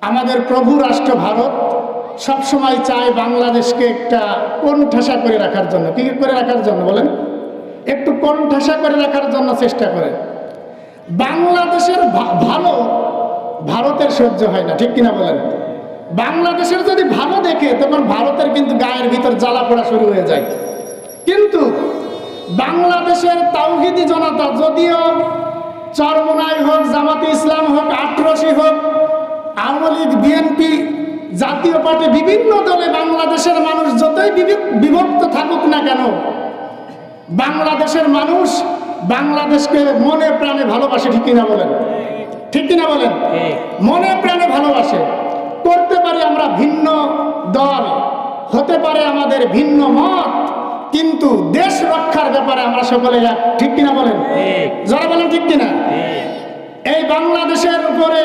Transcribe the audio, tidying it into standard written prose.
আমাদের প্রভু রাষ্ট্র ভারত সবসময় চায় বাংলাদেশকে একটা কোণঠাসা করে রাখার জন্য। কি করে রাখার জন্য বলেন? একটু কোণঠাসা করে রাখার জন্য চেষ্টা করে। বাংলাদেশের ভালো ভারতের সহ্য হয় না, ঠিক কিনা বলেন? বাংলাদেশের যদি ভালো দেখে তখন ভারতের কিন্তু গায়ের ভিতর জ্বালা পোড়া শুরু হয়ে যায়। কিন্তু বাংলাদেশের তাওহিদি জনতা, যদিও চরমোনাই হোক, জামাতে ইসলাম হোক, আটরশি হোক, আওয়ামী লীগ, বিএনপি, জাতীয় পার্টি, বিভিন্ন দলে বাংলাদেশের মানুষ যতই বিভক্ত থাকুক না কেন, বাংলাদেশের মানুষ বাংলাদেশকে মনে প্রাণে ভালোবাসে, ঠিক কিনা বলেন? ঠিক কিনা বলেন? মনে প্রাণে ভালোবাসে। করতে পারি আমরা ভিন্ন দল, হতে পারে আমাদের ভিন্ন মত, কিন্তু দেশ রক্ষার ব্যাপারে আমরা সকলে এক, ঠিক কিনা বলেন? যারা বলেন ঠিক কিনা? এই বাংলাদেশের উপরে